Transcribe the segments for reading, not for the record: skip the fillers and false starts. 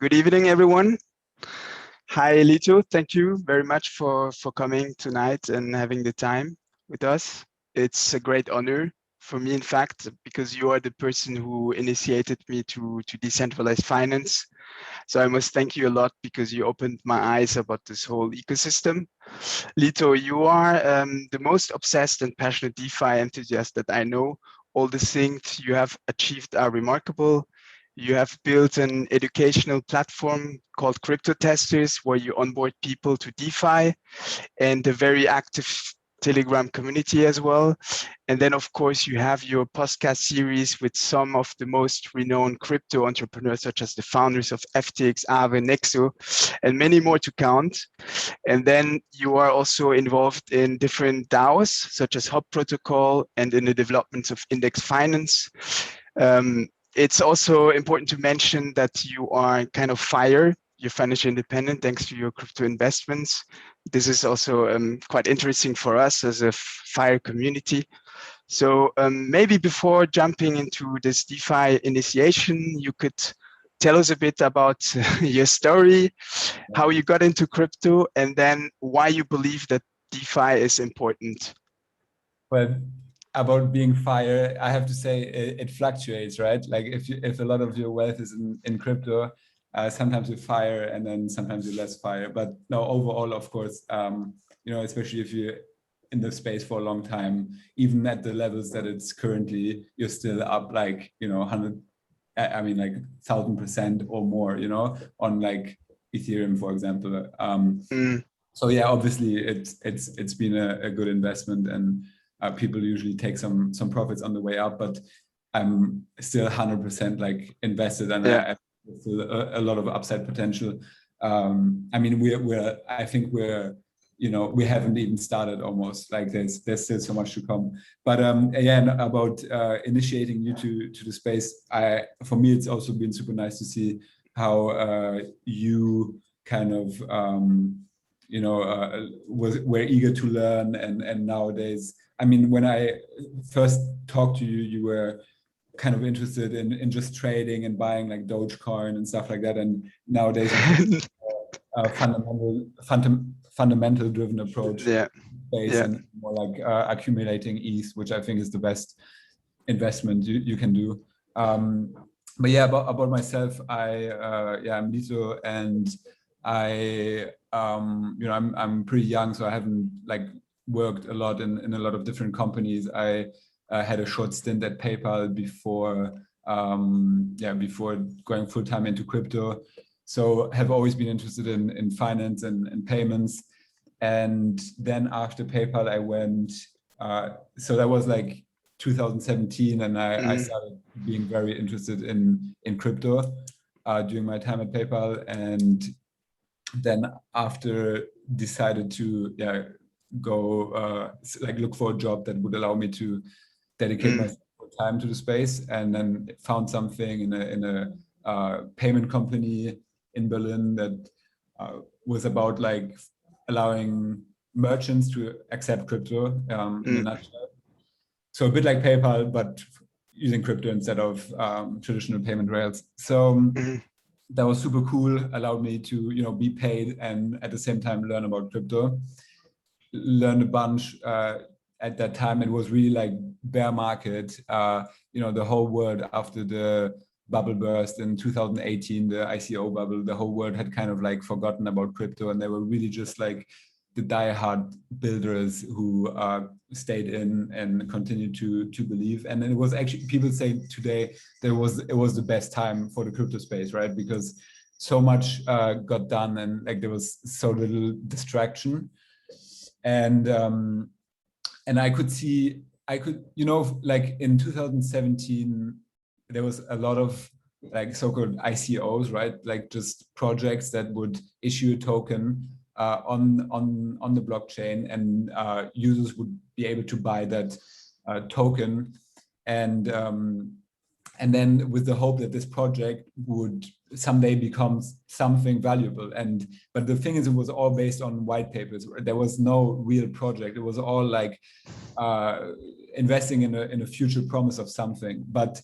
Good evening, everyone. Hi, Lito. Thank you very much for coming tonight and having the time with us. It's a great honor for me, in fact, because you are the person who initiated me to decentralized finance. So I must thank you a lot because you opened my eyes about this whole ecosystem. Lito, you are the most obsessed and passionate DeFi enthusiast that I know. All the things you have achieved are remarkable. You have built an educational platform called Cryptotesters, where you onboard people to DeFi, and a very active Telegram community as well. And then, of course, you have your podcast series with some of the most renowned crypto entrepreneurs, such as the founders of FTX, Aave, Nexo, and many more to count. And then you are also involved in different DAOs, such as Hop Protocol, and in the developments of index finance. It's also important to mention that you are kind of you're financially independent thanks to your crypto investments. This is also quite interesting for us as a FIRE community. So maybe before jumping into this DeFi initiation, you could tell us a bit about your story, how you got into crypto, and then why you believe that DeFi is important. Well, about being FIRE, I have to say it fluctuates, right? Like if a lot of your wealth is in crypto, sometimes you FIRE and then sometimes you less FIRE. But no, overall, of course, especially if you're in the space for a long time, even at the levels that it's currently, you're still up like, 100, I mean, like 1,000% or more, on like Ethereum, for example. So yeah, obviously it's been a good investment, and people usually take some profits on the way up, but I'm still 100% like invested, and I still a lot of upside potential. I mean, I think we haven't even started almost. Like there's still so much to come. But again, about initiating you to the space, for me it's also been super nice to see how you kind of were eager to learn, and nowadays, I mean, when I first talked to you, you were kind of interested in just trading and buying like Dogecoin and stuff like that. And nowadays, fundamental driven approach, and more like accumulating ETH, which I think is the best investment you can do. But yeah, about myself, I'm Lito, and I'm pretty young, so I haven't like worked a lot in a lot of different companies. I had a short stint at PayPal before going full time into crypto. So have always been interested in finance and payments. And then after PayPal, I went. So that was like 2017, and I started being very interested in crypto during my time at PayPal, and then after decided to go look for a job that would allow me to dedicate my time to the space, and then found something in a payment company in Berlin that was about like allowing merchants to accept crypto in a nutshell. So a bit like PayPal, but using crypto instead of traditional payment rails. So that was super cool, allowed me to be paid and at the same time learn about crypto. Learned a bunch. At that time, it was really like bear market. The whole world after the bubble burst in 2018, the ICO bubble, the whole world had kind of like forgotten about crypto, and they were really just like the diehard builders who stayed in and continued to believe. And it was actually, people say today it was the best time for the crypto space, right? Because so much got done, and like there was so little distraction. And I could see, like in 2017, there was a lot of like so-called ICOs, right? Like just projects that would issue a token on the blockchain, and users would be able to buy that token, and then with the hope that this project would someday become something valuable. But the thing is, it was all based on white papers. There was no real project. It was all like investing in a future promise of something. But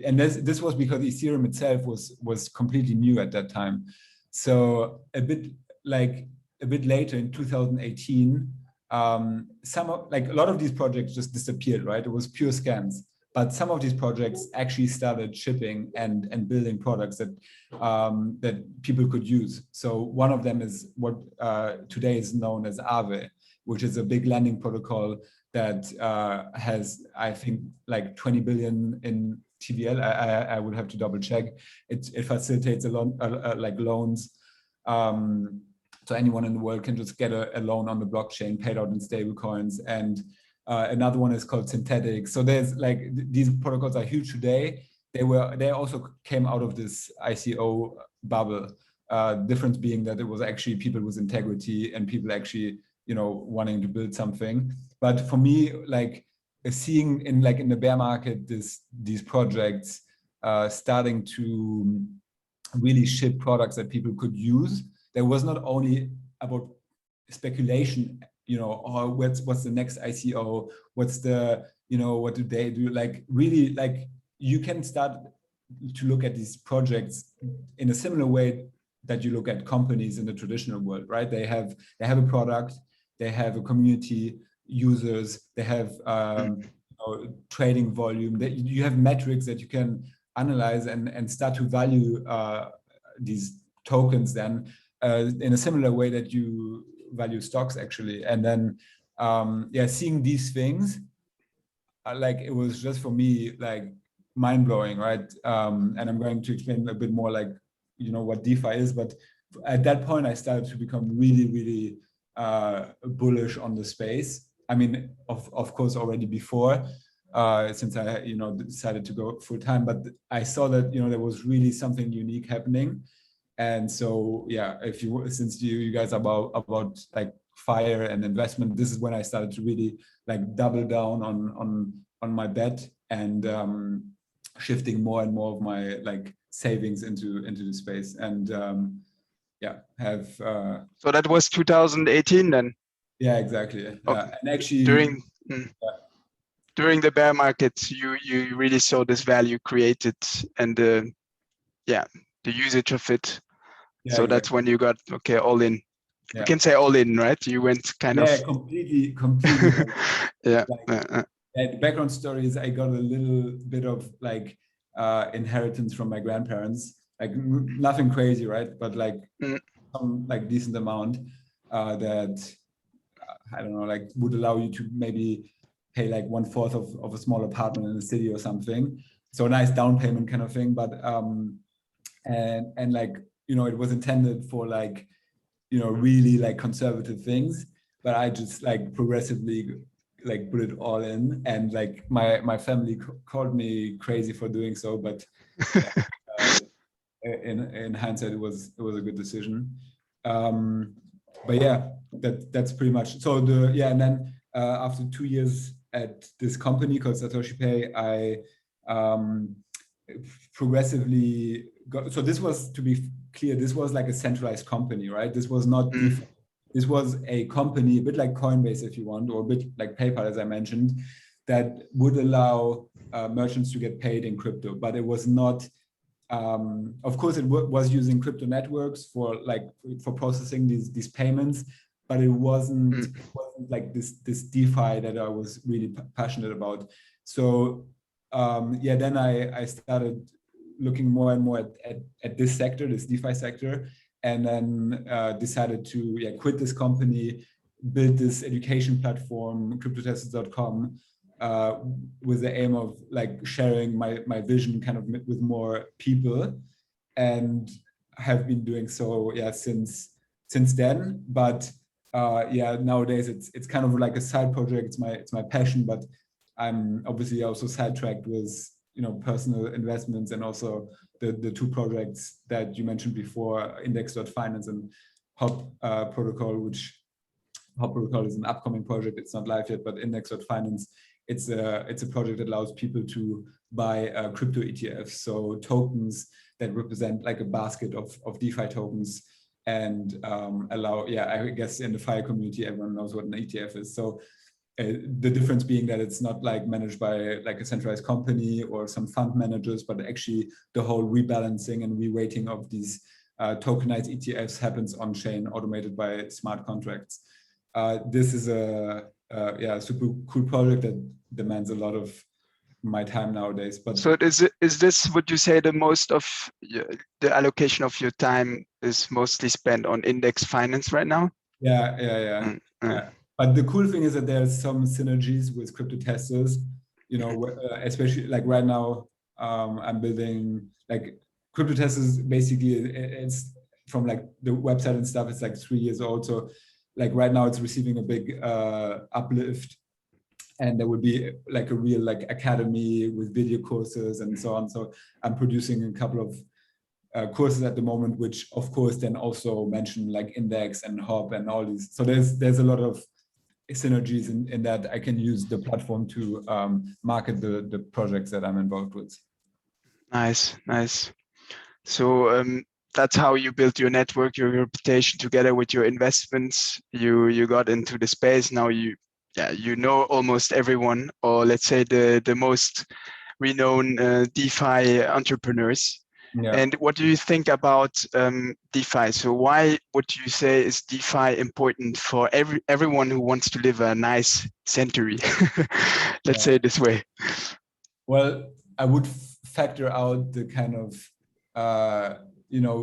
And this was because Ethereum itself was completely new at that time. So a bit later in 2018, a lot of these projects just disappeared, right? It was pure scams. But some of these projects actually started shipping and building products that people could use. So one of them is what today is known as Aave, which is a big lending protocol that has, I think, like 20 billion in TVL. I would have to double check. It facilitates loans. So anyone in the world can just get a loan on the blockchain, paid out in stable coins. And another one is called Synthetic. So there's these protocols are huge today. They also came out of this ICO bubble. Difference being that it was actually people with integrity and people actually, wanting to build something. But for me, seeing in the bear market these projects starting to really ship products that people could use, there was not only about speculation, or what's the next ICO, what's the, what do they do? You can start to look at these projects in a similar way that you look at companies in the traditional world, right? They have a product, they have a community, users, they have trading volume, that you have metrics that you can analyze and start to value these tokens then in a similar way that you value stocks actually. And then seeing these things, it was just for me mind-blowing, right? And I'm going to explain a bit more what DeFi is, but at that point I started to become really, really bullish on the space. I mean, of course already before, since I decided to go full time, but I saw that there was really something unique happening. And so since you guys are about fire and investment, this is when I started to really double down on my bet and shifting more and more of my savings into the space. And have so that was 2018 then? Yeah, exactly. Okay. And actually during the bear market, you really saw this value created and the usage of it. So exactly. That's when you got all in. Yeah. We can say all in, right? You went kind of completely. The background story is I got a little bit of inheritance from my grandparents, nothing crazy, right? But some decent amount that I don't know, would allow you to maybe pay 1/4 of a small apartment in the city or something. So a nice down payment kind of thing. But it was intended for really conservative things. But I just progressively put it all in, and my family called me crazy for doing so. But in hindsight, it was a good decision. But yeah, that's pretty much. So and then after 2 years at this company called Satoshi Pay, I progressively got. So this was, to be clear, this was a centralized company, right? This was not DeFi. This was a company, a bit like Coinbase, if you want, or a bit like PayPal, as I mentioned, that would allow merchants to get paid in crypto, but it was not. Of course, it was using crypto networks for processing these payments, but it wasn't this DeFi that I was really passionate about. So then I started looking more and more at this sector, this DeFi sector, and then decided to quit this company, build this education platform, Cryptotesters.com. With the aim of sharing my vision kind of with more people, and have been doing so since then. But nowadays it's kind of a side project. It's my passion, but I'm obviously also sidetracked with personal investments, and also the two projects that you mentioned before, Index.Finance and Hop protocol, which Hop protocol is an upcoming project. It's not live yet, but Index.Finance, it's a project that allows people to buy crypto ETFs, so tokens that represent a basket of DeFi tokens, and allow, I guess in the FI community, everyone knows what an ETF is. So the difference being that it's not like managed by like a centralized company or some fund managers, but actually the whole rebalancing and reweighting of these tokenized ETFs happens on chain, automated by smart contracts. This is a super cool project that demands a lot of my time nowadays. But so is this, would you say, the most of the allocation of your time is mostly spent on index finance right now? Yeah. But the cool thing is that there's some synergies with Cryptotesters, you know, especially like right now, I'm building like Cryptotesters. Basically, it's from like the website and stuff. It's like 3 years old. So like right now it's receiving a big uplift, and there would be like a real like academy with video courses and so on. So I'm producing a couple of courses at the moment, which of course then also mention like index and hop and all these. So there's a lot of synergies in that I can use the platform to market the projects that I'm involved with. Nice. So that's how you built your network, your reputation, together with your investments. You got into the space. Now you know almost everyone, or let's say the most renowned DeFi entrepreneurs. Yeah. And what do you think about DeFi? So why would you say is DeFi important for everyone who wants to live a nice century? Let's say it this way. Well, I would factor out the kind of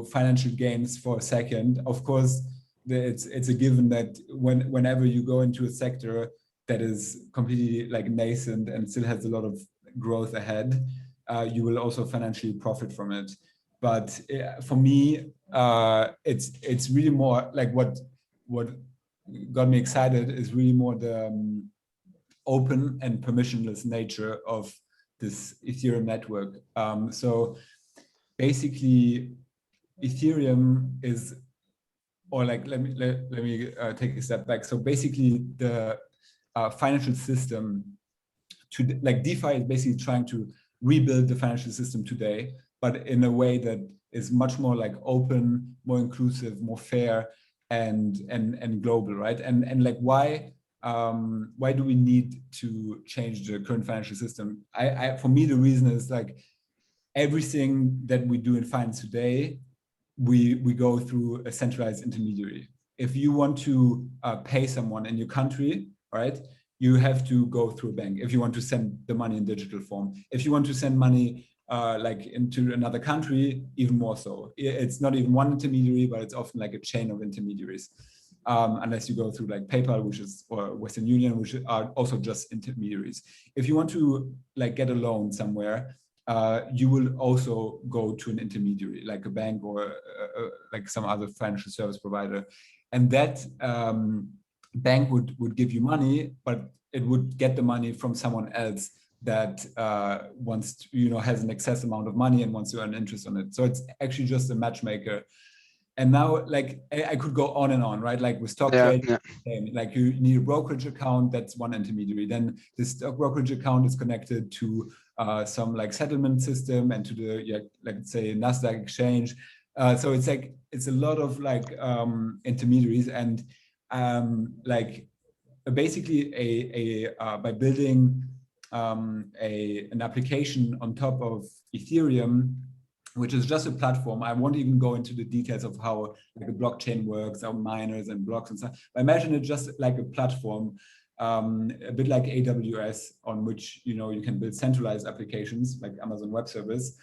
financial gains for a second. Of course, it's a given that whenever you go into a sector that is completely like nascent and still has a lot of growth ahead, you will also financially profit from it. But for me, it's really more like what got me excited is really more the open and permissionless nature of this Ethereum network. So basically, Ethereum is, or like let me take a step back. So basically, the financial system like DeFi is basically trying to rebuild the financial system today, but in a way that is much more like open, more inclusive, more fair, and global, right? And like why do we need to change the current financial system? For me, the reason is like everything that we do in finance today, we go through a centralized intermediary. If you want to pay someone in your country, right, you have to go through a bank if you want to send the money in digital form. If you want to send money like into another country, even more so. It's not even one intermediary, but it's often like a chain of intermediaries. Unless you go through like PayPal, or Western Union, which are also just intermediaries. If you want to like get a loan somewhere, you will also go to an intermediary, like a bank or like some other financial service provider. And that bank would give you money, but it would get the money from someone else that wants to, has an excess amount of money and wants to earn interest on it. So it's actually just a matchmaker. And now, like, I could go on and on, right? Like with stock trading, like you need a brokerage account, that's one intermediary. Then the stock brokerage account is connected to some like settlement system and to the, like say NASDAQ exchange. So it's like, it's a lot of like intermediaries, and like basically by building an application on top of Ethereum, which is just a platform. I won't even go into the details of how like a blockchain works, how miners and blocks and stuff. But imagine it just like a platform, a bit like AWS, on which you can build centralized applications like Amazon Web Service.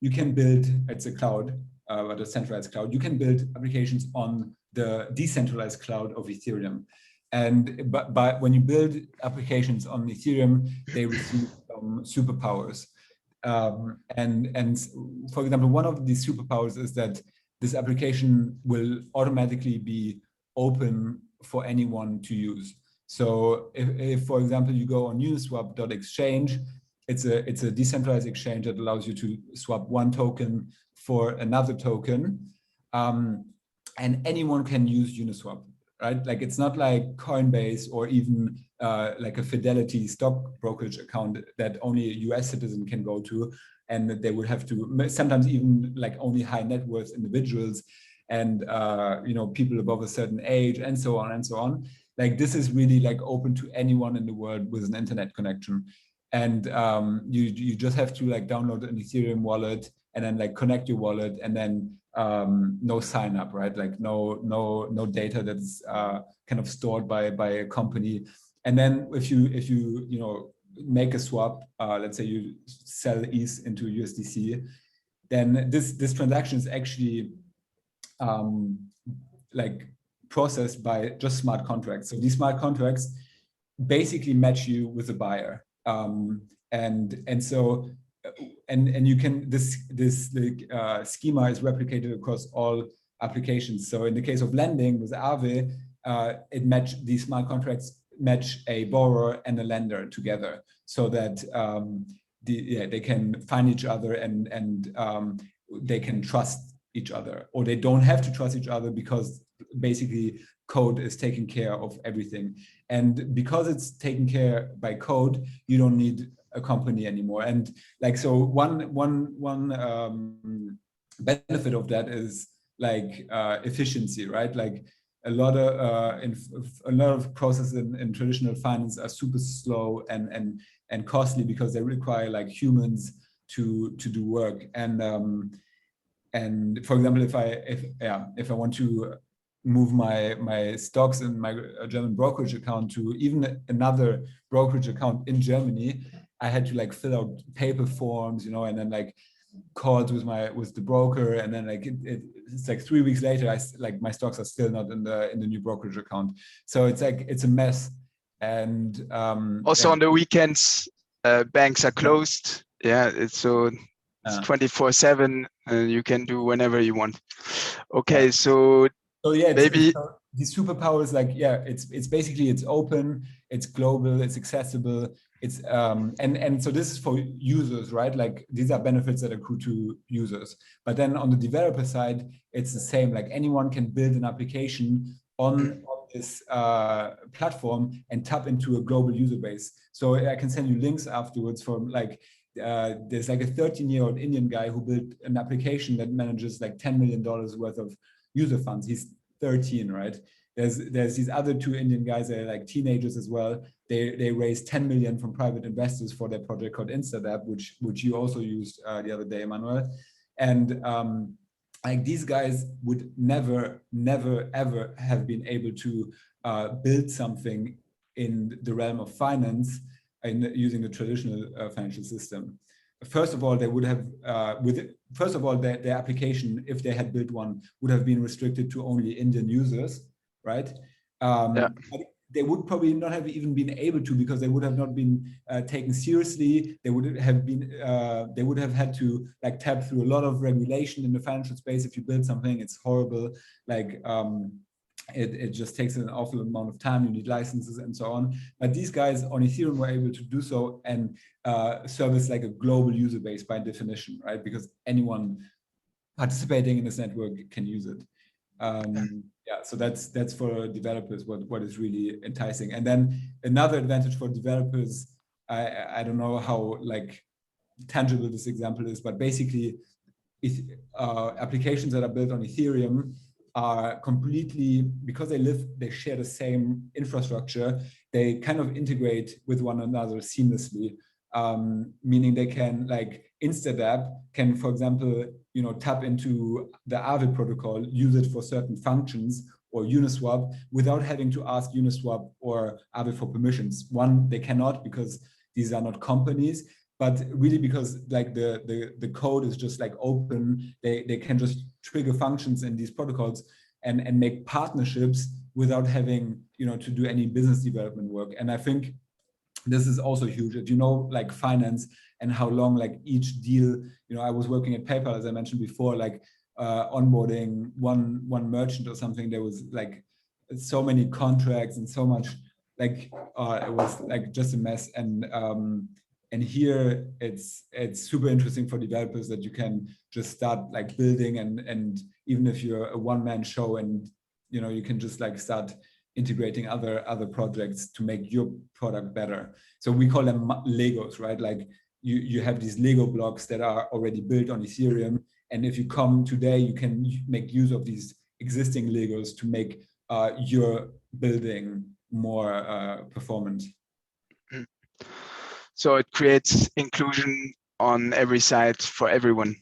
You can build, it's a cloud, but a centralized cloud. You can build applications on the decentralized cloud of Ethereum. And but when you build applications on Ethereum, they receive superpowers. And for example, one of these superpowers is that this application will automatically be open for anyone to use. So if for example, you go on uniswap.exchange, it's a decentralized exchange that allows you to swap one token for another token. And anyone can use Uniswap, right? Like it's not like Coinbase or even like a Fidelity stock brokerage account that only a US citizen can go to, and that they would have to, sometimes even like only high net worth individuals and people above a certain age and so on and so on. like this is really like open to anyone in the world with an internet connection. And you just have to like download an Ethereum wallet and then like connect your wallet, and then no sign up, right? Like no data that's kind of stored by a company. And then if you make a swap, let's say you sell ETH into USDC, then this transaction is actually like processed by just smart contracts. So these smart contracts basically match you with a buyer, and so you can this schema is replicated across all applications. So in the case of lending with Aave, these smart contracts match a borrower and a lender together, so that they can find each other and they can trust each other, or they don't have to trust each other because basically code is taking care of everything. And because it's taken care by code, you don't need a company anymore. And like, so one benefit of that is like efficiency, right? Like a lot of processes in traditional finance are super slow and costly because they require like humans to do work. And for example, if I want to move my stocks in my German brokerage account to even another brokerage account in Germany, I had to like fill out paper forms, and then like calls with the broker, and then like it's like 3 weeks later, my stocks are still not in the new brokerage account. So it's like it's a mess. And also on the weekends, banks are closed. Yeah, it's 24/7, and you can do whenever you want. Okay, so yeah, maybe these superpowers, like, it's basically, it's open, it's global, it's accessible, it's and so this is for users, right? Like these are benefits that accrue to users. But then on the developer side, it's the same. Like anyone can build an application on this platform and tap into a global user base. So I can send you links afterwards from like there's like a 13-year-old Indian guy who built an application that manages like $10 million worth of user funds. He's 13, right? There's these other 2 Indian guys that are like teenagers as well. They raised 10 million from private investors for their project called InstaDApp, which you also used the other day, Emmanuel. And like these guys would never ever have been able to build something in the realm of finance using the traditional financial system. First of all, they would have, their application, if they had built one, would have been restricted to only Indian users, right? But they would probably not have even been able to, because they would have not been taken seriously. They would have had to like tap through a lot of regulation in the financial space. If you build something, it's horrible. Like it just takes an awful amount of time. You need licenses and so on. But these guys on Ethereum were able to do so and service like a global user base by definition, right? Because anyone participating in this network can use it. So that's for developers what is really enticing. And then another advantage for developers, I don't know how like tangible this example is, but basically applications that are built on Ethereum are completely, because they share the same infrastructure, they kind of integrate with one another seamlessly, meaning they can, like InstaDApp can, for example, tap into the Aave protocol, use it for certain functions, or Uniswap, without having to ask Uniswap or Aave for permissions. One, they cannot, because these are not companies, but really because like the code is just like open, they can just trigger functions in these protocols and make partnerships without having to do any business development work. And I think this is also huge. If like finance and how long like each deal, I was working at PayPal, as I mentioned before, like onboarding one merchant or something, there was like so many contracts and so much, like it was like just a mess. And here it's super interesting for developers that you can just start like building, and even if you're a one-man show, and you can just like start integrating other projects to make your product better. So we call them Legos, right? Like you have these Lego blocks that are already built on Ethereum, and if you come today, you can make use of these existing Legos to make your building more performant. So it creates inclusion on every side for everyone.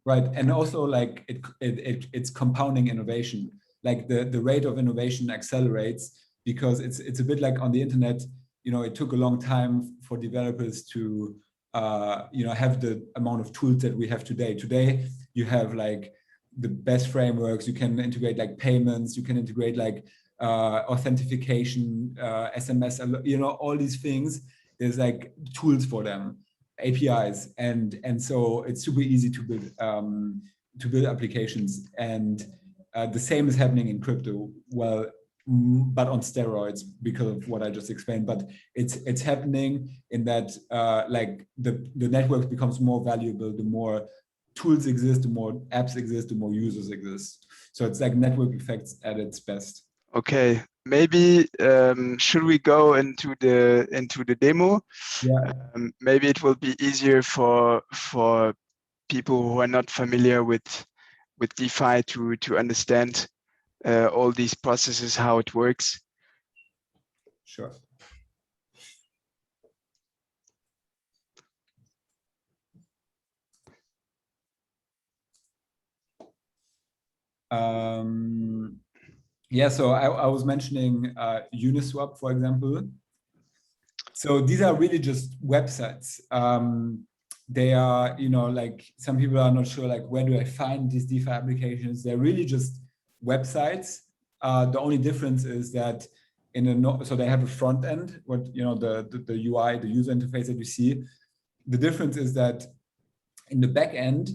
Right, and also like it's compounding innovation. Like the rate of innovation accelerates because it's a bit like on the internet. You know, it took a long time for developers to have the amount of tools that we have today. Today you have like the best frameworks. You can integrate like payments. You can integrate like authentication, SMS. You know, all these things. There's like tools for them. APIs, and so it's super easy to build applications, and the same is happening in crypto. Well, but on steroids because of what I just explained. But it's happening in that like the network becomes more valuable the more tools exist, the more apps exist, the more users exist. So it's like network effects at its best. Okay, maybe should we go into the demo? Yeah. Maybe it will be easier for people who are not familiar with DeFi to understand all these processes, how it works. Sure. Yeah, so I was mentioning Uniswap, for example. So these are really just websites. They are, like some people are not sure, like, where do I find these DeFi applications? They're really just websites. The only difference is that so they have a front end, the UI, the user interface that you see. The difference is that in the back end,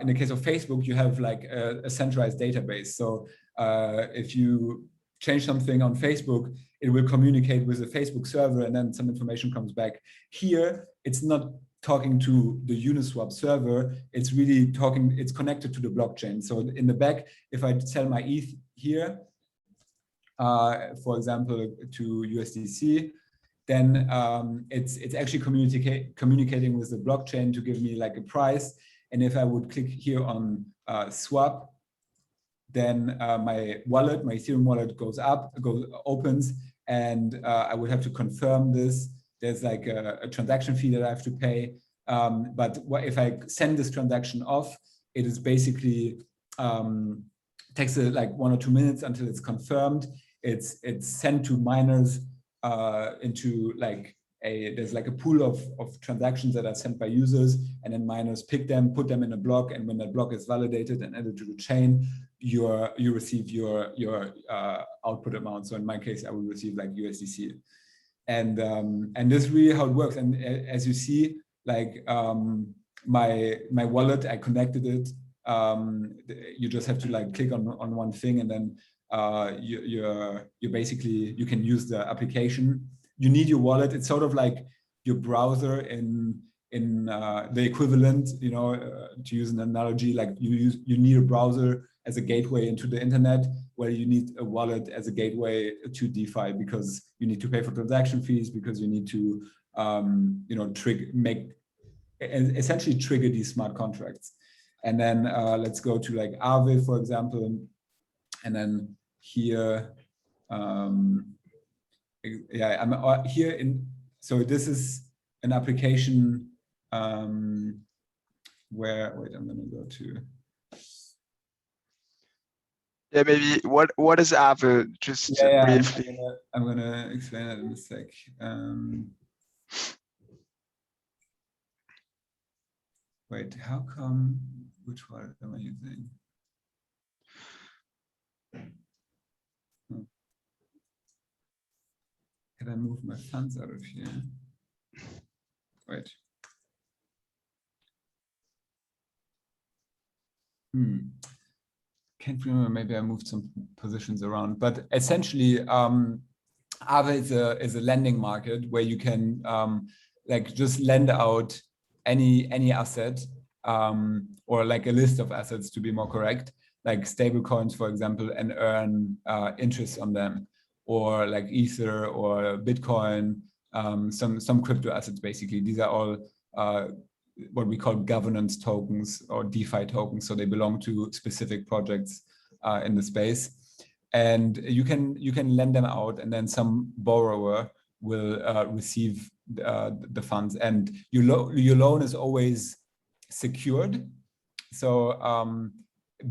in the case of Facebook, you have like a centralized database. So if you change something on Facebook, it will communicate with the Facebook server and then some information comes back. Here, it's not talking to the Uniswap server, it's really it's connected to the blockchain. So in the back, if I sell my ETH here, for example, to USDC, then it's actually communicating with the blockchain to give me like a price. And if I would click here on swap, then my Ethereum wallet opens, and I would have to confirm this. There's like a transaction fee that I have to pay. But if I send this transaction off, it is basically takes like 1 or 2 minutes until it's confirmed. It's sent to miners into like there's like a pool of transactions that are sent by users, and then miners pick them, put them in a block, and when that block is validated and added to the chain, you receive your output amount. So in my case, I will receive like USDC, and this is really how it works. And as you see, like my wallet, I connected it. You just have to like click on one thing, and then you basically, you can use the application. You need your wallet. It's sort of like your browser in the equivalent, to use an analogy, like you need a browser as a gateway into the internet, where you need a wallet as a gateway to DeFi, because you need to pay for transaction fees, because you need to essentially trigger these smart contracts. And then let's go to like Aave, for example, and then here, I'm here so this is an application where, wait, I'm gonna go to. Yeah, maybe what is Aave? Just briefly. I'm gonna explain that in a sec. Wait, how come? Which wallet am I using? Can I move my funds out of here? Wait. Can't remember, maybe I moved some positions around, but essentially Aave is a lending market where you can like just lend out any asset, or like a list of assets, to be more correct, like stablecoins, for example, and earn interest on them, or like Ether or Bitcoin, some crypto assets. Basically, these are all what we call governance tokens or DeFi tokens. So they belong to specific projects in the space. and you can lend them out, and then some borrower will receive the funds, and your loan is always secured. So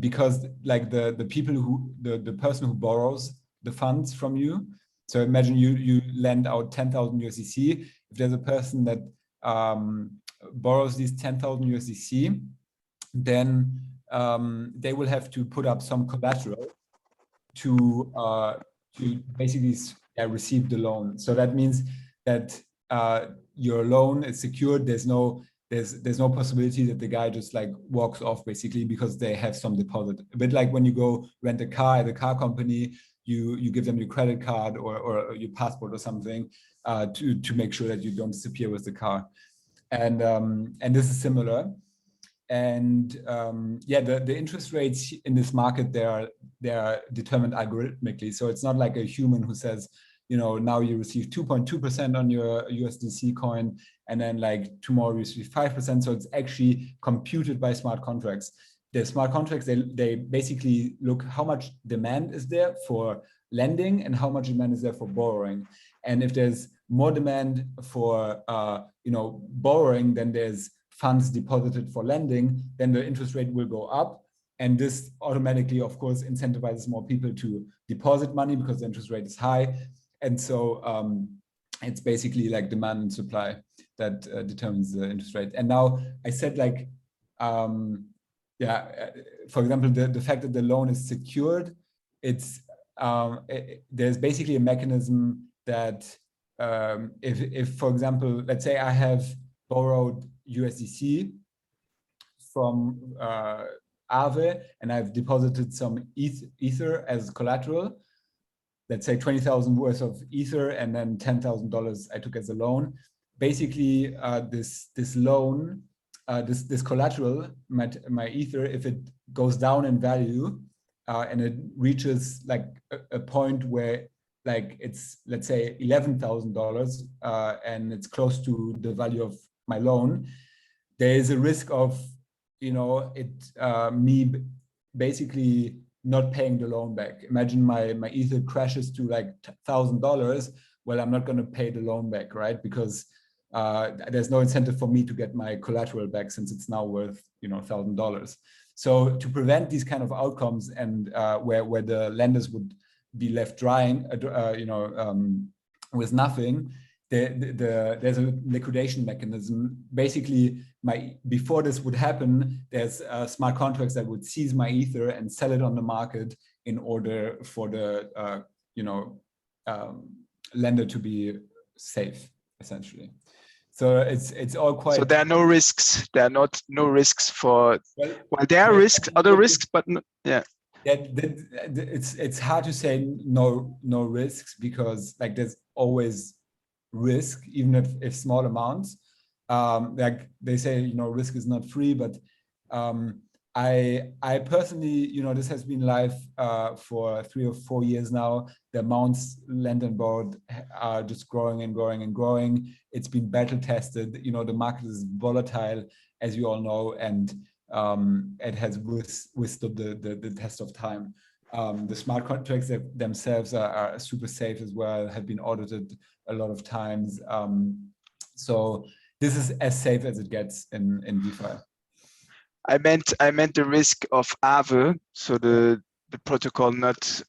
because like the people the person who borrows the funds from you, so imagine you lend out 10,000 USDC. If there's a person that borrows these 10,000 USDC, then they will have to put up some collateral to basically receive the loan. So that means that your loan is secured. There's no possibility that the guy just like walks off, basically, because they have some deposit. A bit like when you go rent a car at a car company, you give them your credit card or your passport or something to make sure that you don't disappear with the car. And this is similar. And the interest rates in this market, they are determined algorithmically. So it's not like a human who says, now you receive 2.2% on your USDC coin, and then like tomorrow you receive 5%. So it's actually computed by smart contracts. The smart contracts, they basically look how much demand is there for lending and how much demand is there for borrowing. And if there's more demand for borrowing than there's funds deposited for lending, then the interest rate will go up. And this automatically, of course, incentivizes more people to deposit money because the interest rate is high. And so it's basically like demand and supply that determines the interest rate. And now I said like, for example, the fact that the loan is secured, there's basically a mechanism that if, for example, let's say I have borrowed USDC from Aave and I've deposited some Ether as collateral, let's say 20,000 worth of Ether, and then $10,000 I took as a loan. Basically, this loan, this collateral, my Ether, if it goes down in value and it reaches like a point where like it's, let's say, $11,000 and it's close to the value of my loan, there is a risk of me basically not paying the loan back. Imagine my Ether crashes to like $1,000. Well, I'm not going to pay the loan back, right? Because there's no incentive for me to get my collateral back since it's now worth $1,000. So to prevent these kind of outcomes and where the lenders would be left drying, with nothing, there's a liquidation mechanism. Basically, before this would happen, there's smart contracts that would seize my Ether and sell it on the market in order for the lender to be safe, essentially. So it's all quite. So there are no risks. There are no risks for. Well, there are risks, other risks, but no, yeah. It's hard to say no risks, because like there's always risk, even if small amounts. Like they say, risk is not free, but I personally, this has been live for 3 or 4 years now. The amounts lent and borrowed are just growing and growing and growing. It's been battle tested. The market is volatile, as you all know, and it has withstood the test of time. The smart contracts themselves are super safe as well, have been audited a lot of times. So this is as safe as it gets in DeFi. I meant the risk of Aave, so the protocol not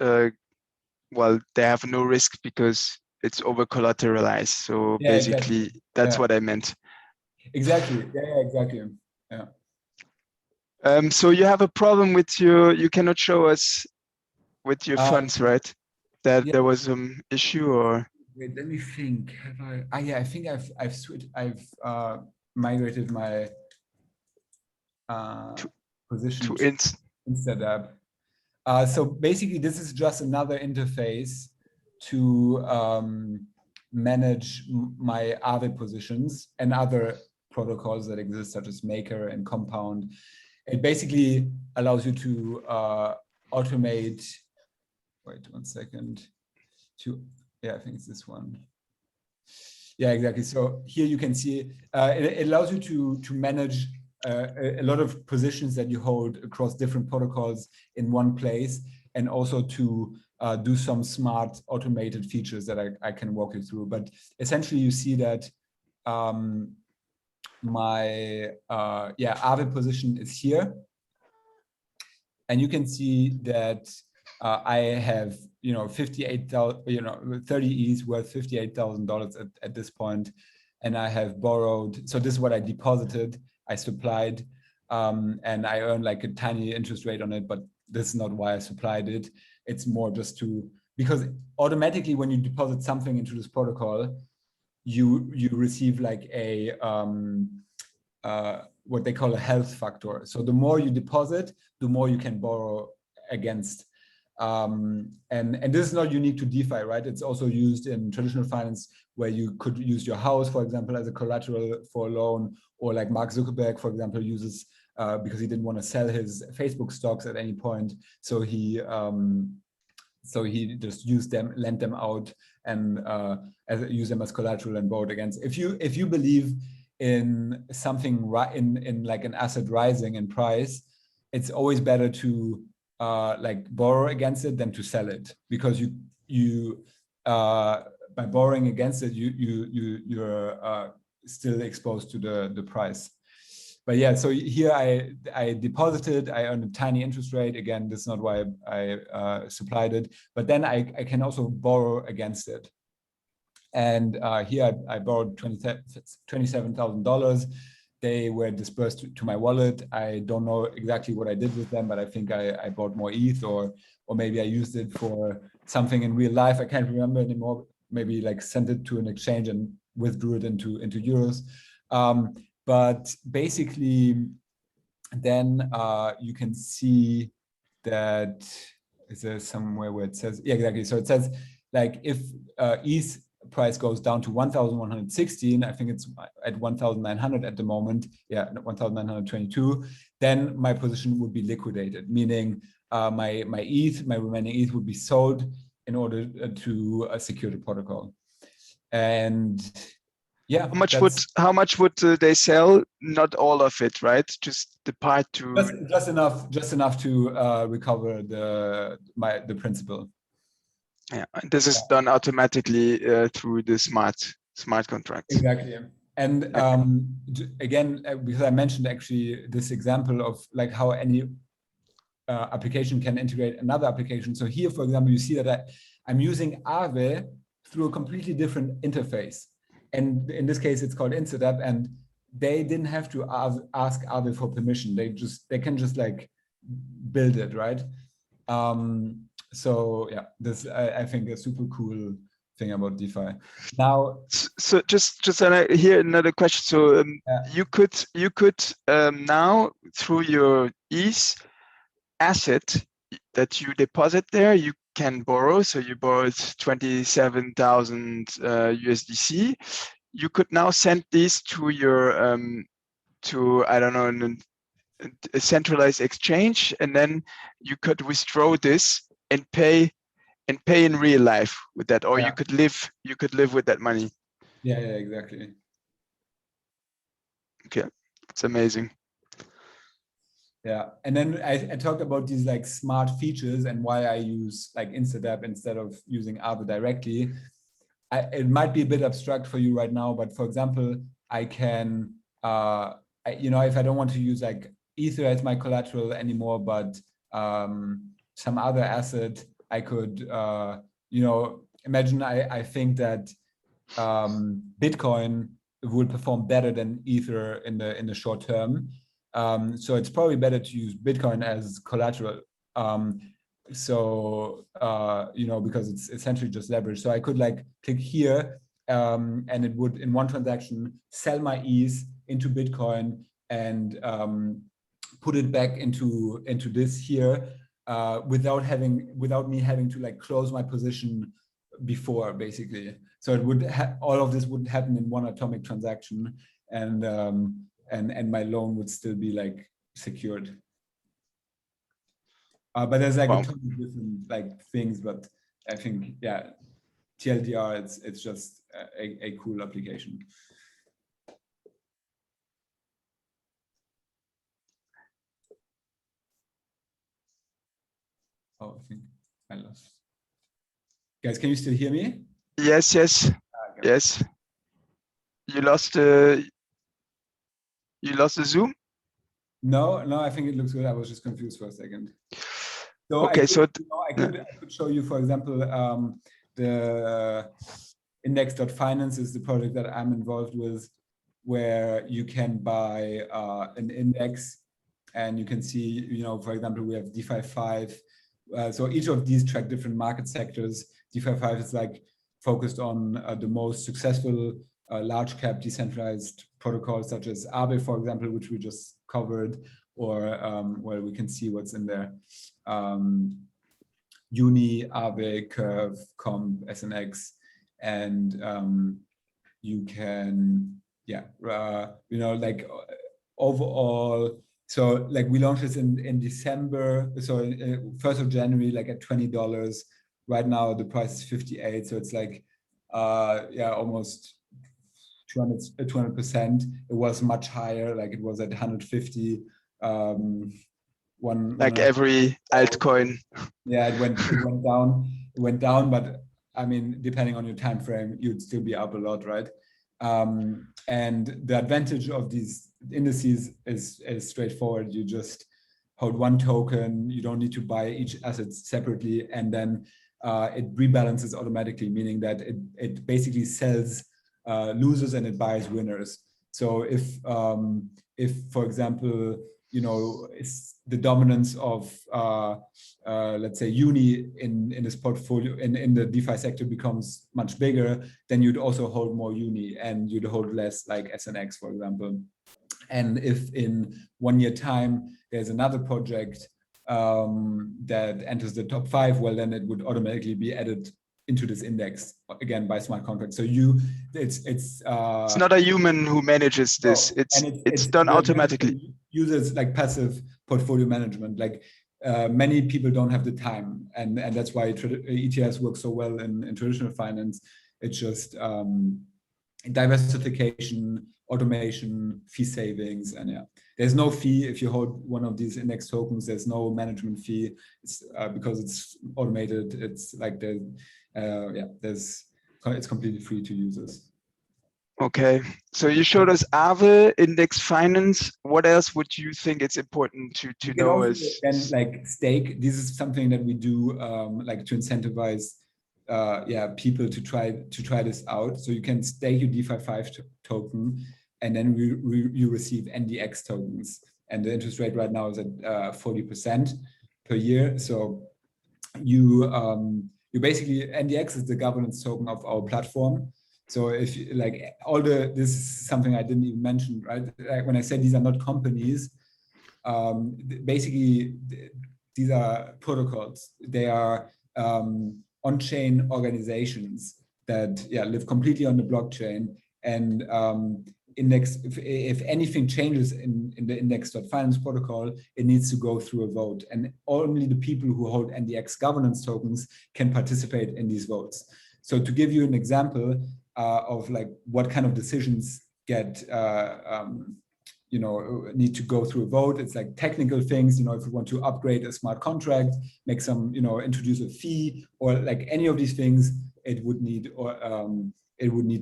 well, they have no risk because it's over collateralized. So basically, exactly. That's what I meant. Exactly. Yeah, exactly. Yeah. So you have a problem with you cannot show us with your funds, right? That there was some issue, or? Wait, let me think. Have I? Yeah, I think I've switched. I've migrated my position to Instead app. So basically, this is just another interface to manage my Aave positions and other protocols that exist, such as Maker and Compound. It basically allows you to automate. Wait 1 second. I think it's this one. Yeah, exactly. So here you can see it allows you to manage a lot of positions that you hold across different protocols in one place. and also to do some smart automated features that I can walk you through. But essentially, you see that my Aave position is here, and you can see that I have 58,000 30 ETH worth $58,000 at this point, and I have borrowed. So this is what I deposited, I supplied, and I earned like a tiny interest rate on it, but this is not why I supplied it. It's more just because automatically when you deposit something into this protocol, you receive like a what they call a health factor. So the more you deposit, the more you can borrow against. And this is not unique to DeFi, right? It's also used in traditional finance, where you could use your house, for example, as a collateral for a loan, or like Mark Zuckerberg, for example, uses because he didn't want to sell his Facebook stocks at any point, so he just used them, lent them out, and use them as collateral and borrowed against. If you believe in something in like an asset rising in price, it's always better to like borrow against it than to sell it, because you by borrowing against it, you're still exposed to the price. But yeah, so here I deposited, I earned a tiny interest rate. Again, this is not why I supplied it, but then I can also borrow against it. And here I borrowed $27,000. They were dispersed to my wallet. I don't know exactly what I did with them, but I think I bought more ETH, or maybe I used it for something in real life. I can't remember anymore. Maybe like sent it to an exchange and withdrew it into euros. But basically, then you can see that, is there somewhere where it says, yeah, exactly. So it says like if ETH price goes down to 1,116, I think it's at 1,900 at the moment, yeah, 1,922, then my position would be liquidated, meaning my remaining ETH would be sold in order to secure the protocol. And yeah, how much would they sell? Not all of it, right? Just the part to just enough to recover the principal. Yeah, and this is done automatically through the smart contracts. Exactly. And again, because I mentioned actually this example of like how any application can integrate another application. So here, for example, you see that I'm using Aave through a completely different interface. And in this case, it's called Instant App, and they didn't have to ask Aave for permission. They can just like build it, right? So yeah, this I think a super cool thing about DeFi. Now, so just here another question. So you could now through your ETH asset that you deposit there, you can borrow. So you borrowed 27,000 USDC. You could now send these to your to, I don't know, a centralized exchange, and then you could withdraw this and pay in real life with that, or you could live with that money. Yeah, exactly. Okay, it's amazing. Yeah, and then I talked about these like smart features and why I use like Instant App instead of using Aave directly. It might be a bit abstract for you right now, but for example, I can, if I don't want to use like Ether as my collateral anymore, but some other asset, I could, imagine I think that Bitcoin will perform better than Ether in the short term. So it's probably better to use Bitcoin as collateral. Because it's essentially just leverage. So I could like click here, and it would in one transaction sell my ETH into Bitcoin and put it back into this here without me having to like close my position before, basically. So it would all of this would happen in one atomic transaction, and my loan would still be like secured. But there's like a ton of different like things, but I think TLDR, it's just a cool application. Oh, I think I lost. Guys, can you still hear me? Yes, yes, Okay. yes. You lost the Zoom? No, I think it looks good. I was just confused for a second. So Okay, so I could show you, for example, the index.finance is the project that I'm involved with, where you can buy an index, and you can see, for example, we have DeFi 5. So each of these track different market sectors. DeFi 5 is like focused on the most successful large cap decentralized protocols, such as Aave, for example, which we just covered, or well, we can see what's in there. Uni, Aave, Curve, Comp, SNX, and you can, like overall. So like we launched this in December. So 1st of January, like at $20. Right now the price is 58. So it's like, almost 200%. It was much higher. Like it was at 150. like every altcoin. Yeah, it went down, but I mean, depending on your time frame, you'd still be up a lot, right? And the advantage of these indices is straightforward. You just hold one token. You don't need to buy each asset separately, and then it rebalances automatically, meaning that it basically sells losers and it buys winners. So if for example, it's the dominance of let's say Uni in this portfolio in the DeFi sector becomes much bigger, then you'd also hold more Uni and you'd hold less like SNX, for example. And if in 1 year time there's another project that enters the top 5, well, then it would automatically be added into this index again by smart contracts. So it's not a human who manages this. No, it's done automatically. Uses like passive portfolio management. Like many people don't have the time, and that's why ETFs work so well in traditional finance. It's just diversification, automation, fee savings, and yeah, there's no fee if you hold one of these index tokens. There's no management fee. It's because it's automated. It's like it's completely free to users. Okay, so you showed us Aave, index finance. What else would you think it's important to know? And like stake. This is something that we do like to incentivize people to try this out. So you can stake your DeFi 5 token, and then you receive NDX tokens, and the interest rate right now is at 40% per year. So you basically, NDX is the governance token of our platform. So if like this is something I didn't even mention, right? Like when I said these are not companies, basically these are protocols. They are on-chain organizations that live completely on the blockchain, and index. If anything changes in the index.finance protocol, it needs to go through a vote, and only the people who hold NDX governance tokens can participate in these votes. So to give you an example of like what kind of decisions get need to go through a vote, it's like technical things. If you want to upgrade a smart contract, make some, introduce a fee, or like any of these things, it would need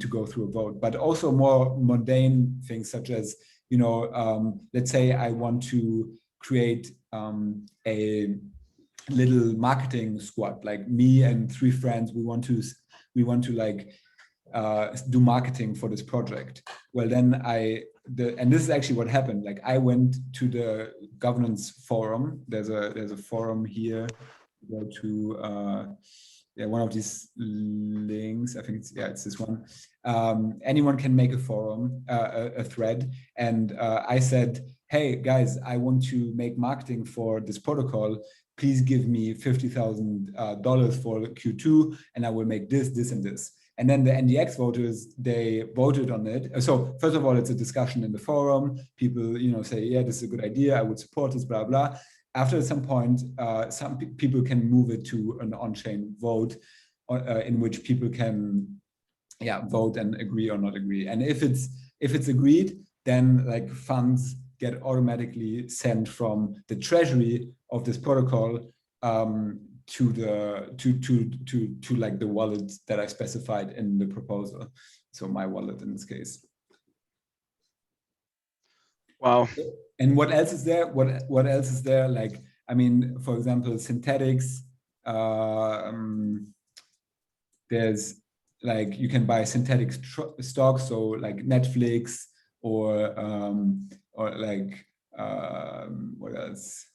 to go through a vote. But also more mundane things, such as let's say I want to create a little marketing squad, like me and 3 friends. We want to like do marketing for this project. Well, then and this is actually what happened. Like I went to the governance forum. There's a forum here. Go to one of these links. I think it's this one. Anyone can make a forum, a thread, and I said, hey guys, I want to make marketing for this protocol. Please give me $50,000 for Q2, and I will make this, and this. And then the NDX voters, they voted on it. So first of all, it's a discussion in the forum. People, say, yeah, this is a good idea. I would support this, blah, blah. After some point, some people can move it to an on-chain vote in which people can, vote and agree or not agree. And if it's agreed, then like funds get automatically sent from the treasury of this protocol to like the wallet that I specified in the proposal. So my wallet in this case. Wow. And what else is there? What else is there? Like, I mean, for example, synthetics. There's like, you can buy synthetic stocks, so like Netflix or like what else?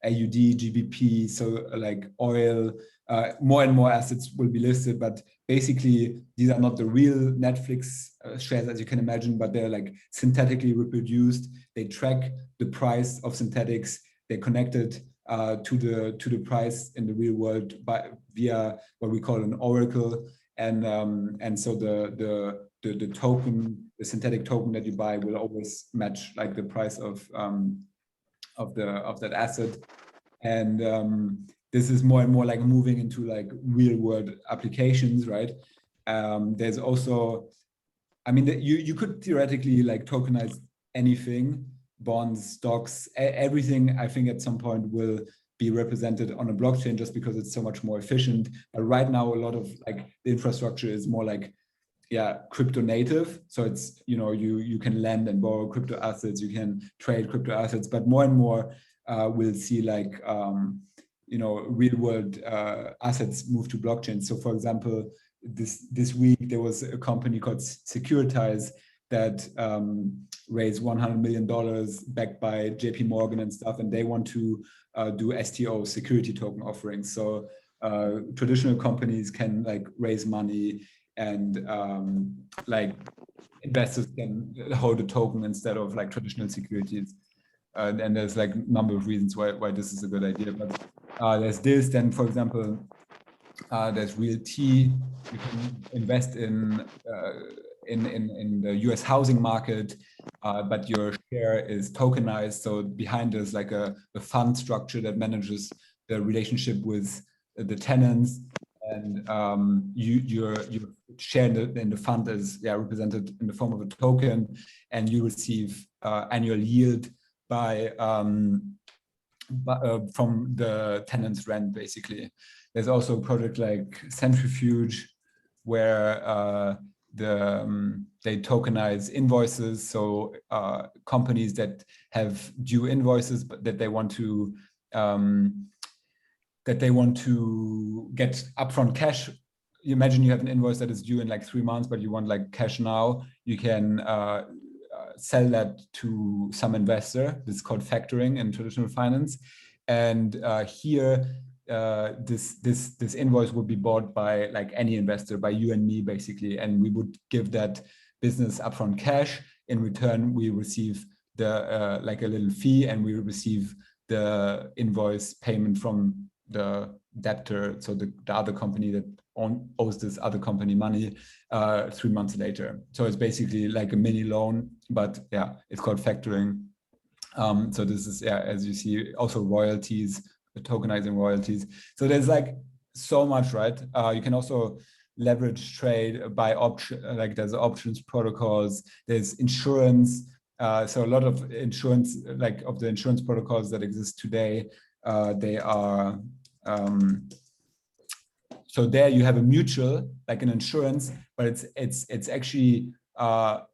AUD, GBP, so like oil. More and more assets will be listed, but basically these are not the real Netflix shares, as you can imagine, but they're like synthetically reproduced. They track the price of synthetics. They're connected to the price in the real world via what we call an oracle, and so the token, the synthetic token that you buy will always match like the price of that asset. And this is more and more like moving into like real world applications, right? There's also, I mean, you could theoretically like tokenize anything, bonds, stocks, everything. I think at some point will be represented on a blockchain just because it's so much more efficient. But right now, a lot of like the infrastructure is more like, yeah, crypto native. So it's, you know, you can lend and borrow crypto assets, you can trade crypto assets, but more and more we'll see like, you know, real world assets move to blockchain. So for example, this week there was a company called Securitize that raised $100 million backed by JP Morgan and stuff, and they want to do STO, security token offerings. So traditional companies can like raise money, and like investors can hold a token instead of like traditional securities. And there's like a number of reasons why this is a good idea. But there's this, then for example, there's Real T. You can invest in the US housing market, but your share is tokenized. So behind there's like a fund structure that manages the relationship with the tenants, and your share in the fund is represented in the form of a token, and you receive annual yield from the tenant's rent, basically. There's also a project like Centrifuge where they tokenize invoices. So companies that have due invoices, but that they want to get upfront cash. You imagine you have an invoice that is due in like 3 months, but you want like cash now. You can sell that to some investor. This is called factoring in traditional finance. And here, this invoice would be bought by like any investor, by you and me, basically. And we would give that business upfront cash. In return, we receive the like a little fee, and we receive the invoice payment from the debtor, so the other company that owes this other company money 3 months later. So it's basically like a mini loan, but yeah, it's called factoring. So this is, yeah, as you see, also royalties, tokenizing royalties. So there's like so much, right? You can also leverage trade by option, like there's options protocols, there's insurance. So a lot of insurance, like of the insurance protocols that exist today, they are, so there you have a mutual, like an insurance, but it's actually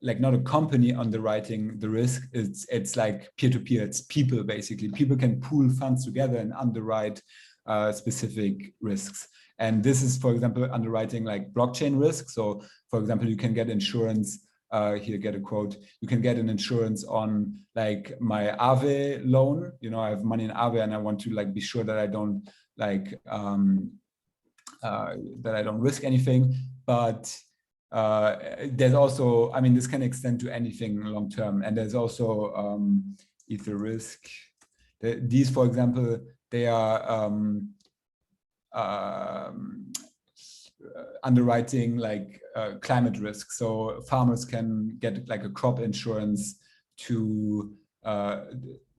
like not a company underwriting the risk. It's like peer-to-peer. It's people, basically. People can pool funds together and underwrite specific risks. And this is, for example, underwriting like blockchain risk. So, for example, you can get insurance. Here, get a quote. You can get an insurance on like my Aave loan. You know, I have money in Aave, and I want to like be sure that I don't like that I don't risk anything. But there's also, I mean, this can extend to anything long term. And there's also ether risk. These, for example, they are underwriting like climate risk. So farmers can get like a crop insurance to,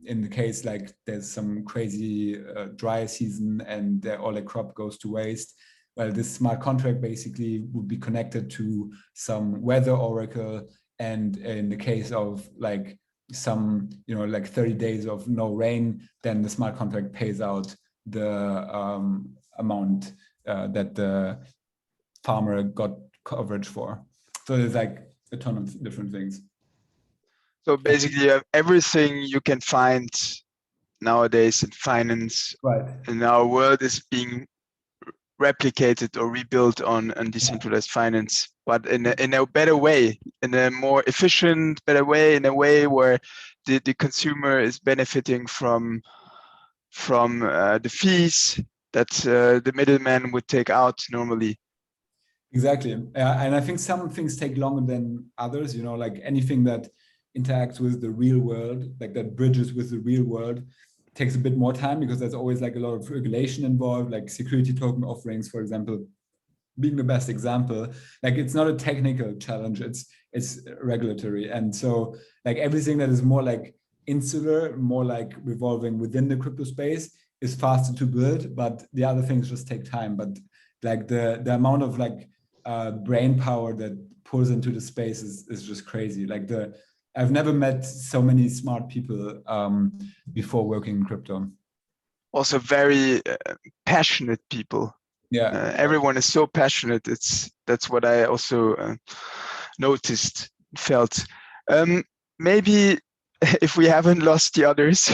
in the case like there's some crazy dry season and all the crop goes to waste. Well, this smart contract basically would be connected to some weather oracle. And in the case of like some, you know, like 30 days of no rain, then the smart contract pays out amount that the farmer got coverage for. So there's like a ton of different things. So basically, you have everything you can find nowadays in finance, right, in our world, is being replicated or rebuilt on decentralized finance, but in a better way, in a more efficient, better way, in a way where the consumer is benefiting from the fees that the middleman would take out normally. Exactly. And I think some things take longer than others, you know, like anything that interacts with the real world, like that bridges with the real world, takes a bit more time because there's always like a lot of regulation involved, like security token offerings, for example, being the best example. Like it's not a technical challenge, it's regulatory. And so like everything that is more like insular, more like revolving within the crypto space is faster to build, but the other things just take time. But like the amount of like brain power that pours into the space is just crazy. Like I've never met so many smart people before working in crypto. Also very passionate people. Yeah. Everyone is so passionate. That's what I also noticed, felt. Maybe if we haven't lost the others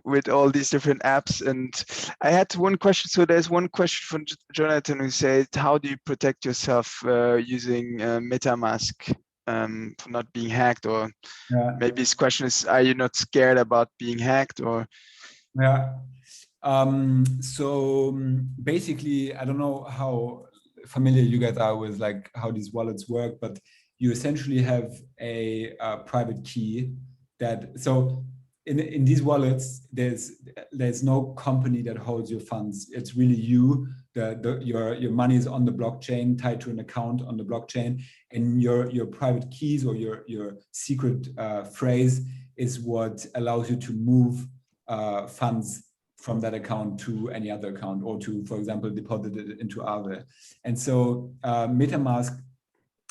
with all these different apps. And I had one question. So there's one question from Jonathan who said, how do you protect yourself using MetaMask for not being hacked? Or maybe his question is, are you not scared about being hacked? Or yeah. So basically, I don't know how familiar you guys are with like how these wallets work, but you essentially have a private key that, so in these wallets, there's no company that holds your funds. It's really you. Your money is on the blockchain, tied to an account on the blockchain, and your private keys or your secret phrase is what allows you to move funds from that account to any other account, or to, for example, deposit it into Aave. And so MetaMask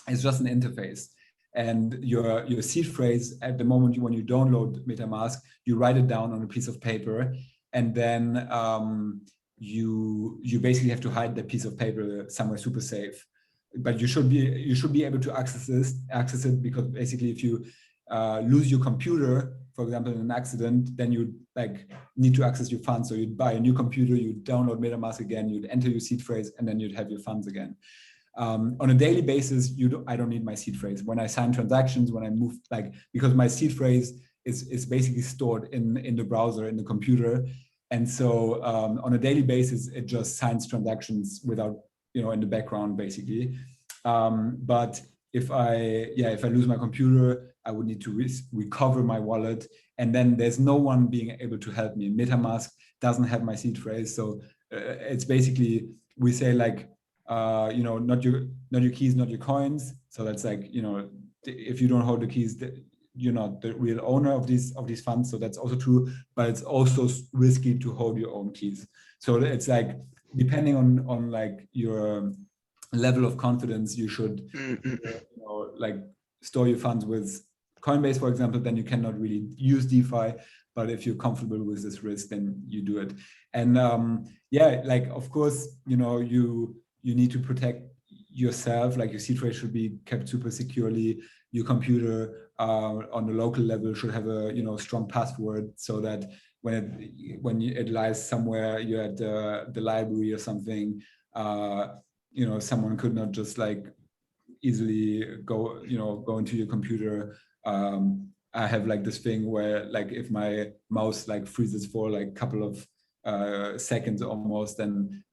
is just an interface. And your seed phrase, at the moment when you download MetaMask, you write it down on a piece of paper, and then you basically have to hide that piece of paper somewhere super safe. But you should be able to access it, because basically if you lose your computer, for example, in an accident, then you like need to access your funds. So you'd buy a new computer, you'd download MetaMask again, you'd enter your seed phrase, and then you'd have your funds again. On a daily basis, I don't need my seed phrase. When I sign transactions, when I move, like, because my seed phrase is basically stored in the browser, in the computer. And so on a daily basis, it just signs transactions without, in the background, basically. But if I lose my computer, I would need to recover my wallet, and then there's no one being able to help me. MetaMask doesn't have my seed phrase, so it's basically, we say like, not your keys, not your coins. So that's like, if you don't hold the keys, you're not the real owner of these funds. So that's also true, but it's also risky to hold your own keys. So it's like, depending on like your level of confidence, you should like store your funds with Coinbase, for example. Then you cannot really use DeFi. But if you're comfortable with this risk, then you do it. And like, of course, you need to protect yourself. Like, your seed phrase should be kept super securely. Your computer on the local level should have a strong password, so that when it lies somewhere, you're at the library or something, someone could not just like easily go into your computer. I have like this thing where, like, if my mouse like freezes for like a couple of seconds almost, then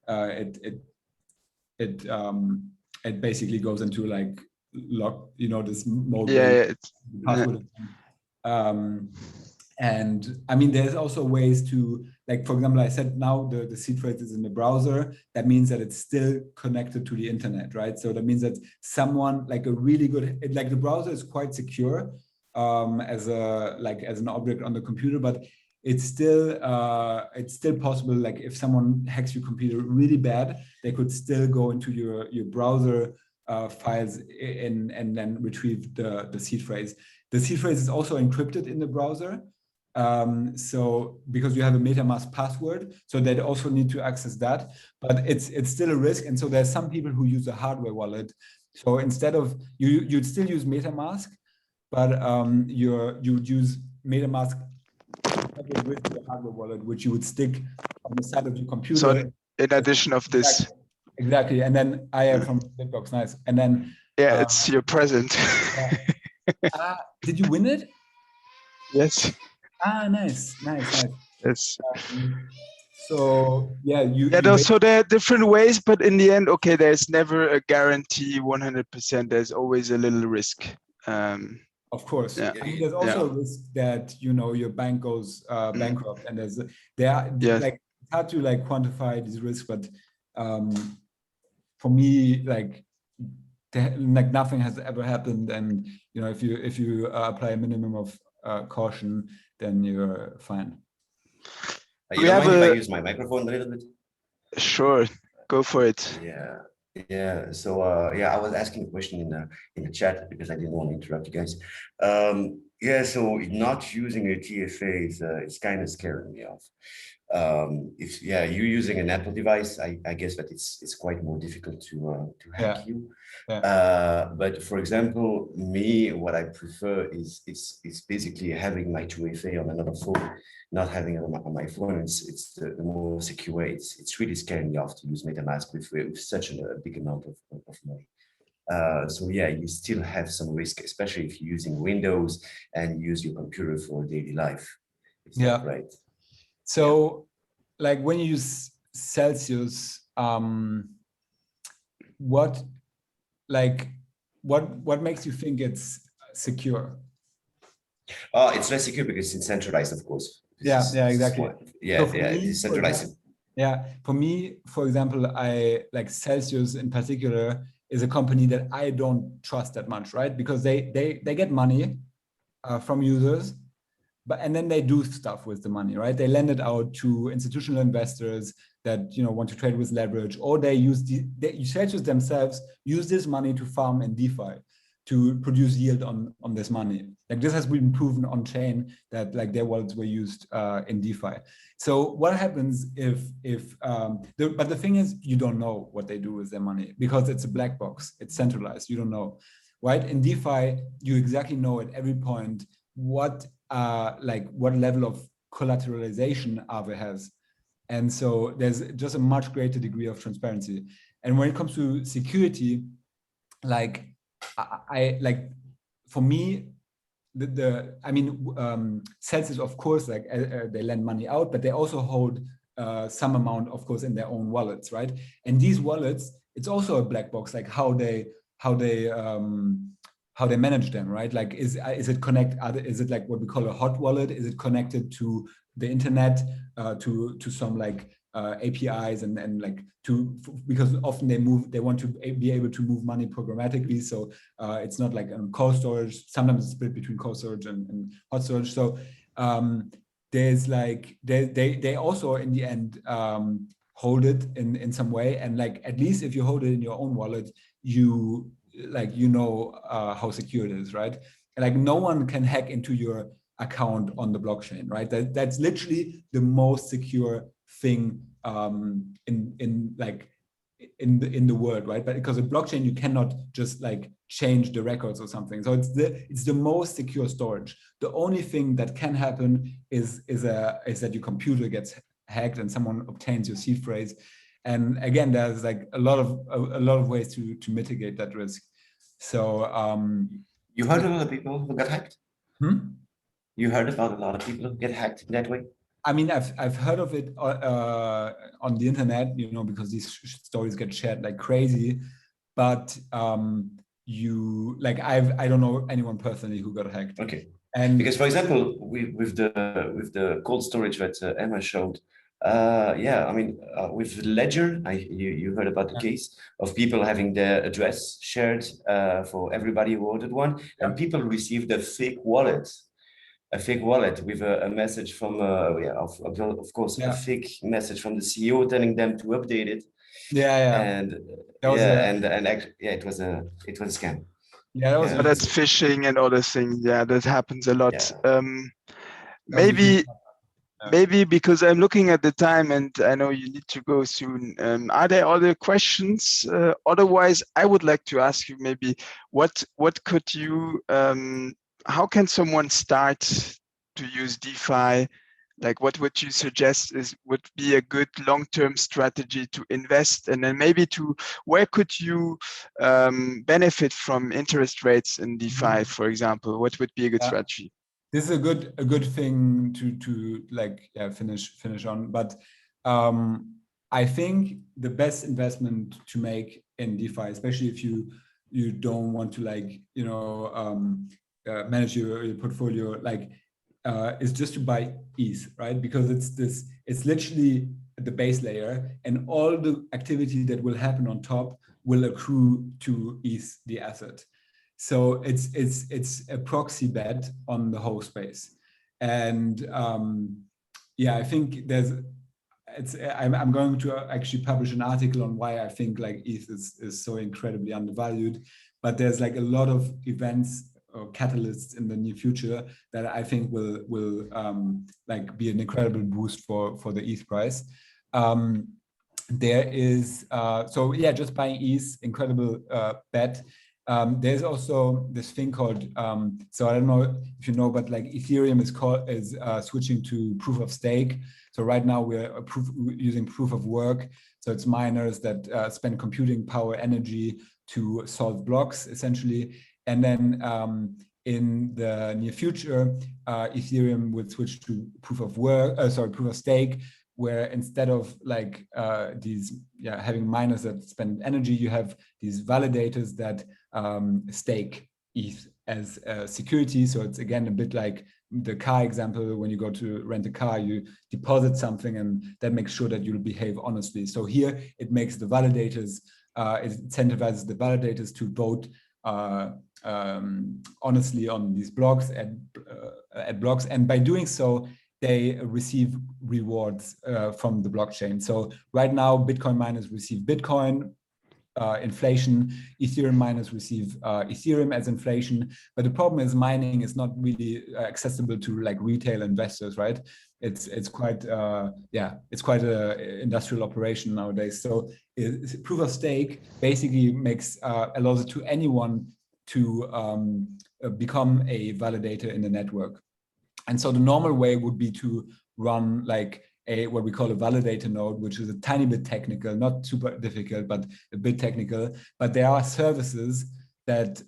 it basically goes into like lock, this mode. Password. And I mean, there's also ways to, like, for example, I said now the seed phrase is in the browser. That means that it's still connected to the internet, right? So that means that someone, like a really good, like, the browser is quite secure as an object on the computer, but it's still possible. Like, if someone hacks your computer really bad, they could still go into your browser files and then retrieve the seed phrase. The seed phrase is also encrypted in the browser. So because you have a MetaMask password, so they also need to access that, but it's still a risk. And so there's some people who use a hardware wallet. So instead of you'd still use MetaMask, but you'd use MetaMask with the hardware wallet, which you would stick on the side of your computer. So in addition of this. Exactly. And then I am from Bitbox, nice. And then it's your present. Did you win it? Yes. Nice. Yes. So yeah, so there are different ways, but in the end, okay, there's never a guarantee 100%. There's always a little risk. Of course. Yeah. I mean, there's also a risk that your bank goes bankrupt, and like it's hard to like quantify these risks, but for me, like nothing has ever happened, and if you apply a minimum of caution, then you're fine. You don't mind if I use my microphone a little bit? Sure, go for it. Yeah. So I was asking a question in the chat because I didn't want to interrupt you guys. So not using a TFA is kind of scaring me off. If you're using an Apple device, I guess that it's quite more difficult to hack you. But for example, me, what I prefer is basically having my 2FA on another phone, not having it on my phone. It's the more secure way. It's really scaring me off to use MetaMask with such a big amount of money. You still have some risk, especially if you're using Windows and use your computer for daily life. Is that right? So, like when you use Celsius, what makes you think it's secure? It's less secure because it's centralized, of course. Exactly. It's centralized. For me, for example, I like Celsius in particular is a company that I don't trust that much, right? Because they get money from users, and then they do stuff with the money, right? They lend it out to institutional investors that want to trade with leverage, or they Celsius themselves use this money to farm in DeFi to produce yield on this money. Like this has been proven on chain that like their wallets were used in DeFi. So what happens but the thing is, you don't know what they do with their money because it's a black box. It's centralized. You don't know, right? In DeFi, you exactly know at every point what level of collateralization Aave has. And so there's just a much greater degree of transparency. And when it comes to security, for me, Celsius, of course, they lend money out, but they also hold some amount, of course, in their own wallets, right? And these wallets, it's also a black box, like how they manage them, right? Like, is it is it like what we call a hot wallet? Is it connected to the internet, to some APIs because often they want to be able to move money programmatically. So it's not like cold storage. Sometimes it's split between cold storage and hot storage. So there's they also in the end hold it in some way. And at least if you hold it in your own wallet, you know how secure it is, right? No one can hack into your account on the blockchain, right? That's literally the most secure thing in the world, right? But because a blockchain, you cannot just change the records or something. So it's the most secure storage. The only thing that can happen is that your computer gets hacked and someone obtains your seed phrase. And again, there's a lot of ways to mitigate that risk. So you heard of a lot of people who got hacked? You heard about a lot of people who get hacked in that way? I mean, I've heard of it on the internet, because these stories get shared like crazy. But I don't know anyone personally who got hacked. Okay. And because, for example, with the cold storage that Emma showed, with Ledger, you heard about the case of people having their address shared for everybody who ordered one, and people received a fake wallet with a message from of course a fake message from the CEO telling them to update it. And it was a scam. That's phishing and other things. Yeah, that happens a lot. maybe maybe because I'm looking at the time and I know you need to go soon. Are there other questions? Otherwise, I would like to ask you maybe what could you how can someone start to use DeFi? Like what would you suggest would be a good long-term strategy to invest, and then maybe where could you benefit from interest rates in DeFi, for example? What would be a good strategy? This is a good thing to like finish on, but I think the best investment to make in DeFi, especially if you don't want to like manage your portfolio, like is just to buy ETH, right? Because it's literally the base layer, and all the activity that will happen on top will accrue to ETH, the asset. So it's a proxy bet on the whole space, and I think I'm going to actually publish an article on why I think like ETH is so incredibly undervalued, but there's like a lot of events or catalysts in the near future that I think will like be an incredible boost for the ETH price. There is just buying ETH, incredible bet. There's also this thing called so I don't know if you know, but like Ethereum is switching to proof of stake. So right now we're using proof of work. So it's miners that spend computing power energy to solve blocks essentially. And then in the near future, Ethereum would switch to proof of stake, where instead of like having miners that spend energy, you have these validators that stake ETH as security. So it's again a bit like the car example. When you go to rent a car, you deposit something and that makes sure that you'll behave honestly. So here it makes the validators, it incentivizes the validators to vote honestly on these blocks at blocks, and by doing so they receive rewards from the blockchain. So right now Bitcoin miners receive Bitcoin inflation, Ethereum miners receive Ethereum as inflation, but the problem is mining is not really accessible to like retail investors, right? It's quite it's quite a industrial operation nowadays. So proof of stake basically allows it to anyone to become a validator in the network. And so the normal way would be to run like what we call a validator node, which is a tiny bit technical, not super difficult, but a bit technical. But there are services that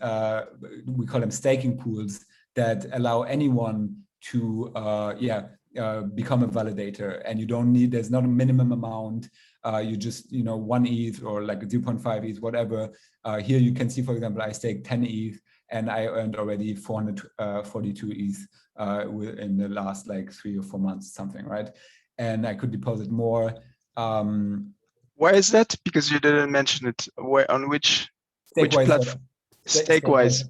we call them staking pools that allow anyone to become a validator, and you don't need, there's not a minimum amount. You just, 1 ETH or like 0.5 ETH, whatever. Here you can see, for example, I staked 10 ETH and I earned already 442 ETH in the last like 3 or 4 months, something, right? And I could deposit more. Why is that? Because you didn't mention it. On which platform? Stake-wise.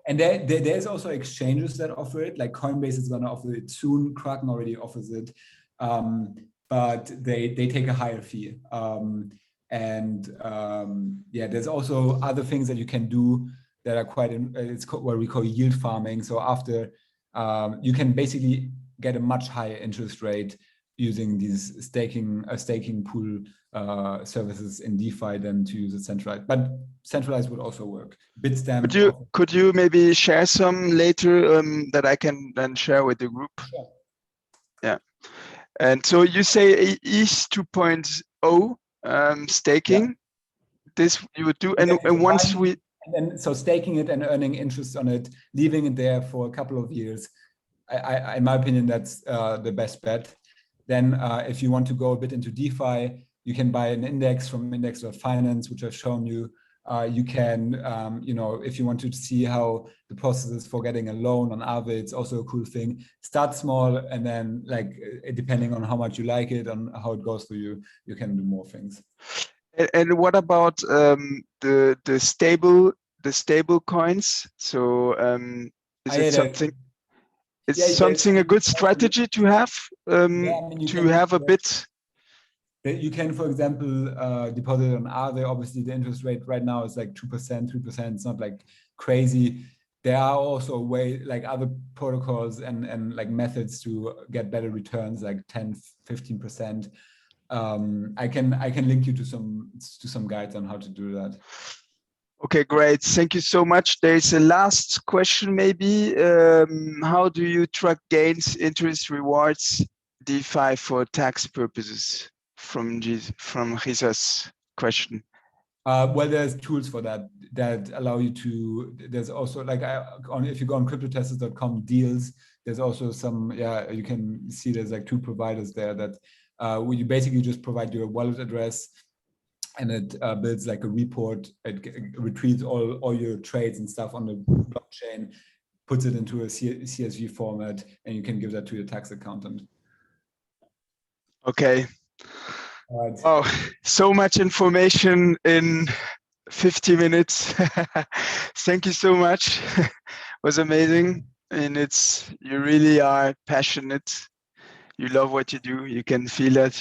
And there's also exchanges that offer it, like Coinbase is going to offer it soon. Kraken already offers it, but they take a higher fee. There's also other things that you can do that are it's what we call yield farming. So after you can basically get a much higher interest rate using these staking pool services in DeFi than to use it centralized. But centralized would also work. Bitstamp. Could you maybe share some later that I can then share with the group? Sure. Yeah. And so you say ETH 2.0 staking. Yeah. This you would do, and once we. And so staking it and earning interest on it, leaving it there for a couple of years. In my opinion, that's the best bet. Then if you want to go a bit into DeFi, you can buy an index from index.finance, which I've shown you. You can, if you want to see how the process is for getting a loan on Aave, it's also a cool thing. Start small, and then like depending on how much you like it and how it goes for you, you can do more things. And what about the stable coins? So is it something? It's something a good strategy to have to have a bit. You can, for example, deposit on Aave. Obviously, the interest rate right now is like 2%, 3%. It's not like crazy. there are also way like other protocols and like methods to get better returns, like 10-15%. I can link you to some guides on how to do that. Okay, great. Thank you so much. There's a last question maybe. How do you track gains, interest, rewards, DeFi for tax purposes? From Jesus' question. Well, there's tools for that allow you to. There's also like if you go on cryptotesters.com deals, there's also some. Yeah, you can see there's like 2 providers there that where you basically just provide your wallet address, and it builds like a report. It retrieves all your trades and stuff on the blockchain, puts it into a CSV format, and you can give that to your tax accountant. Okay. Right. Oh, so much information in 50 minutes. Thank you so much. It was amazing. And you really are passionate. You love what you do. You can feel that.